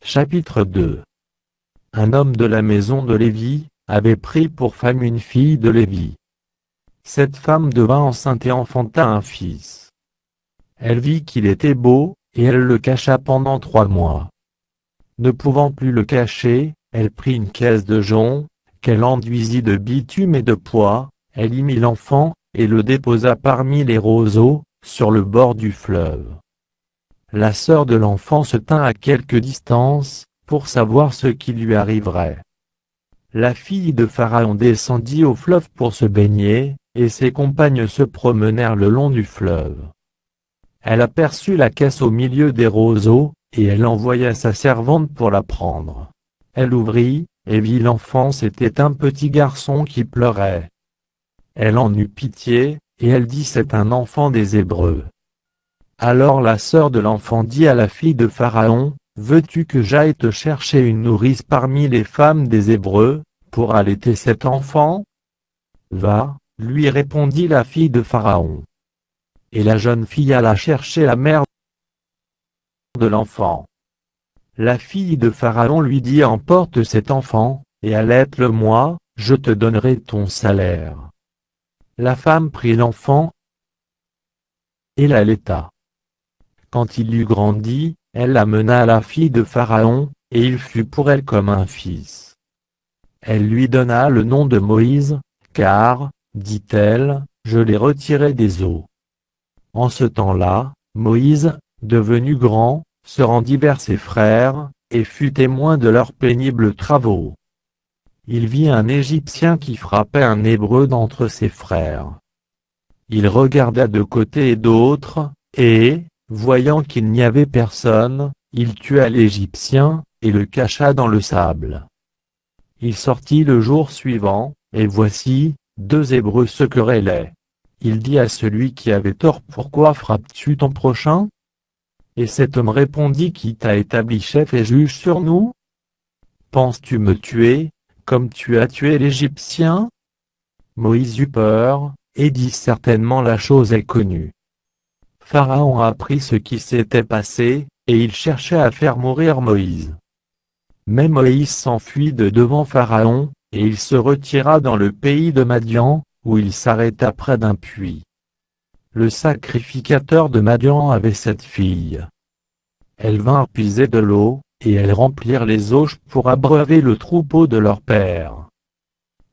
Chapitre 2. Un homme de la maison de Lévi avait pris pour femme une fille de Lévi. Cette femme devint enceinte et enfanta un fils. Elle vit qu'il était beau, et elle le cacha pendant 3 mois. Ne pouvant plus le cacher, elle prit une caisse de jonc, qu'elle enduisit de bitume et de poix, elle y mit l'enfant, et le déposa parmi les roseaux, sur le bord du fleuve. La sœur de l'enfant se tint à quelque distance, pour savoir ce qui lui arriverait. La fille de Pharaon descendit au fleuve pour se baigner, et ses compagnes se promenèrent le long du fleuve. Elle aperçut la caisse au milieu des roseaux, et elle envoya sa servante pour la prendre. Elle ouvrit, et vit l'enfant, c'était un petit garçon qui pleurait. Elle en eut pitié, et elle dit: c'est un enfant des Hébreux. Alors la sœur de l'enfant dit à la fille de Pharaon: veux-tu que j'aille te chercher une nourrice parmi les femmes des Hébreux, pour allaiter cet enfant? Va, lui répondit la fille de Pharaon. Et la jeune fille alla chercher la mère de l'enfant. La fille de Pharaon lui dit: emporte cet enfant, et allaite-le-moi, je te donnerai ton salaire. La femme prit l'enfant et l'allaita. Quand il eut grandi, elle l'amena à la fille de Pharaon, et il fut pour elle comme un fils. Elle lui donna le nom de Moïse, car, dit-elle, je l'ai retiré des eaux. En ce temps-là, Moïse, devenu grand, se rendit vers ses frères, et fut témoin de leurs pénibles travaux. Il vit un Égyptien qui frappait un Hébreu d'entre ses frères. Il regarda de côté et d'autre, et, voyant qu'il n'y avait personne, il tua l'Égyptien, et le cacha dans le sable. Il sortit le jour suivant, et voici, 2 Hébreux se querellaient. Il dit à celui qui avait tort: pourquoi frappes-tu ton prochain? Et cet homme répondit: qui t'a établi chef et juge sur nous? Penses-tu me tuer, comme tu as tué l'Égyptien? Moïse eut peur, et dit: certainement la chose est connue. Pharaon apprit ce qui s'était passé, et il cherchait à faire mourir Moïse. Mais Moïse s'enfuit de devant Pharaon, et il se retira dans le pays de Madian, où il s'arrêta près d'un puits. Le sacrificateur de Madian avait 7 filles. Elles vinrent puiser de l'eau, et elles remplirent les auges pour abreuver le troupeau de leur père.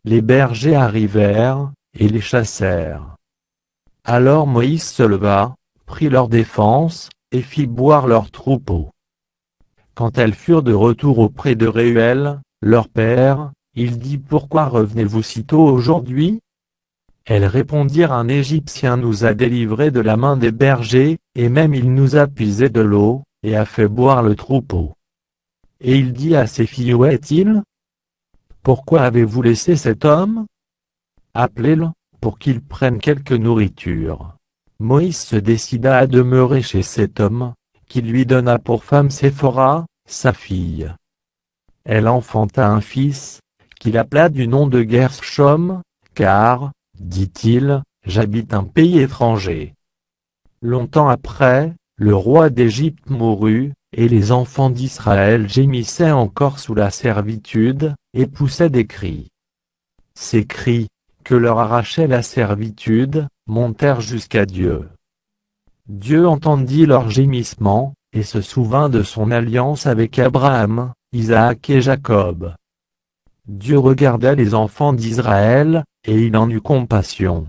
Les bergers arrivèrent, et les chassèrent. Alors Moïse se leva, prit leur défense, et fit boire leur troupeau. Quand elles furent de retour auprès de Réuel, leur père, il dit: pourquoi revenez-vous si tôt aujourd'hui? Elles répondirent: un Égyptien nous a délivrés de la main des bergers, et même il nous a puisé de l'eau, et a fait boire le troupeau. Et il dit à ses filles: où est-il? Pourquoi avez-vous laissé cet homme? Appelez-le, pour qu'il prenne quelque nourriture. Moïse se décida à demeurer chez cet homme, qui lui donna pour femme Séphora, sa fille. Elle enfanta un fils, qu'il appela du nom de Gershom, car, dit-il, j'habite un pays étranger. Longtemps après, le roi d'Égypte mourut, et les enfants d'Israël gémissaient encore sous la servitude, et poussaient des cris. Ces cris, que leur arrachait la servitude, montèrent jusqu'à Dieu. Dieu entendit leurs gémissements, et se souvint de son alliance avec Abraham, Isaac et Jacob. Dieu regarda les enfants d'Israël, et il en eut compassion.